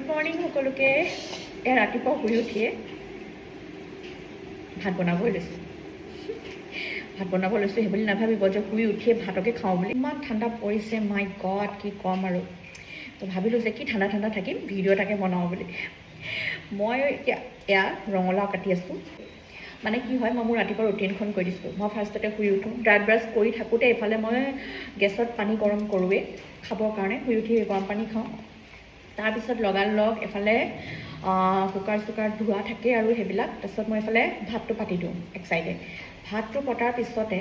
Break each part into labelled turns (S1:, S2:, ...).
S1: Good morning সকলোকে। ৰাতিপুৱা শুই উঠিয়ে ভাত বনাবই লৈছোঁ। সেইবুলি নাভাবিব যে শুই উঠিয়ে ভাতকে খাওঁ বুলি। ইমান ঠাণ্ডা পৰিছে, মাই গড কি ক'ম আৰু। তো ভাবিলোঁ যে কি ঠাণ্ডা ঠাণ্ডা থাকিম, ভিডিঅ' এটাকে বনাওঁ বুলি। মই এতিয়া এয়া ৰঙালাও কাটি আছোঁ। মানে কি হয়, মই মোৰ ৰাতিপুৱা ৰুটিনখন কৈ দিছোঁ। মই ফাৰ্ষ্টতে শুই উঠোঁ, দাঁত ব্ৰাছ কৰি থাকোঁতে এইফালে মই গেছত পানী গৰম কৰোঁৱেই খাবৰ কাৰণে। শুই উঠি গৰম পানী খাওঁ। তাৰপিছত লগালগ এফালে কুকাৰ চুকাৰ ধোৱা থাকে আৰু সেইবিলাক। তাৰপিছত মই এফালে ভাতটো পাতি দিওঁ এক চাইডে। ভাতটো পতাৰ পিছতে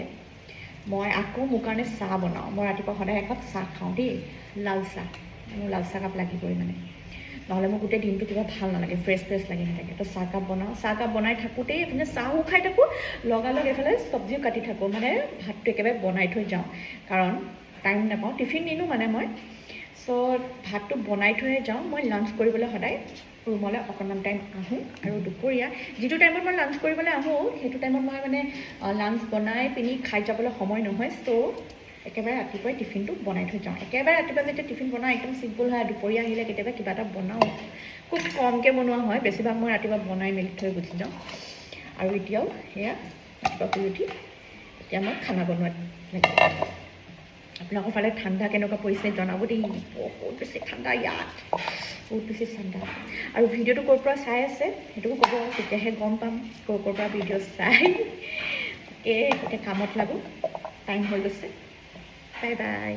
S1: মই আকৌ মোৰ কাৰণে চাহ বনাওঁ। মই ৰাতিপুৱা সদায় একাপ চাহ খাওঁ দেই, লাল চাহ। মোৰ লাল চাহকাপ লাগিবই মানে, নহ'লে মোৰ গোটেই দিনটো কিবা ভাল নালাগে, ফ্ৰেছ লাগি নাথাকে। তো চাহকাপ বনাওঁ। চাহকাপ বনাই থাকোঁতেই এইপিনে চাহো খাই থাকোঁ, লগালগ এইফালে চব্জিও কাটি থাকোঁ। মানে ভাতটো একেবাৰে বনাই থৈ যাওঁ, কাৰণ টাইম নাপাওঁ, টিফিন নিনো মানে মই। চ' ভাতটো বনাই থৈয়ে যাওঁ। মই লাঞ্চ কৰিবলৈ সদায় ৰুমলৈ অকণমান টাইম আহোঁ, আৰু দুপৰীয়া যিটো টাইমত মই লাঞ্চ কৰিবলৈ আহোঁ সেইটো টাইমত মই মানে লাঞ্চ বনাই পিনি খাই যাবলৈ সময় নহয়। চ' একেবাৰে ৰাতিপুৱাই টিফিনটো বনাই থৈ যাওঁ। একেবাৰে ৰাতিপুৱা যেতিয়া টিফিন বনাওঁ একদম চিম্পুল হয়। দুপৰীয়া আহিলে কেতিয়াবা কিবা এটা বনাওঁ, খুব কমকৈ বনোৱা হয়। বেছিভাগ মই ৰাতিপুৱা বনাই মেলি থৈ গুচি যাওঁ। আৰু এতিয়াও সেয়া ৰাতিপুৱা শুই উঠি এতিয়া মই খানা বনোৱাত লাগিব। আপোনালোকৰ ফালে ঠাণ্ডা কেনেকুৱা পৰিছে জনাব দেই। বহুত বেছি ঠাণ্ডা ইয়াত, বহুত বেছি ঠাণ্ডা। আৰু ভিডিঅ'টো ক'ৰ পৰা চাই আছে সেইটোও ক'ব, তেতিয়াহে গম পাম ক'ৰ পৰা ভিডিঅ' চাই। তাকে এতিয়া কামত লাগোঁ, টাইম হৈ গৈছে। Bye bye.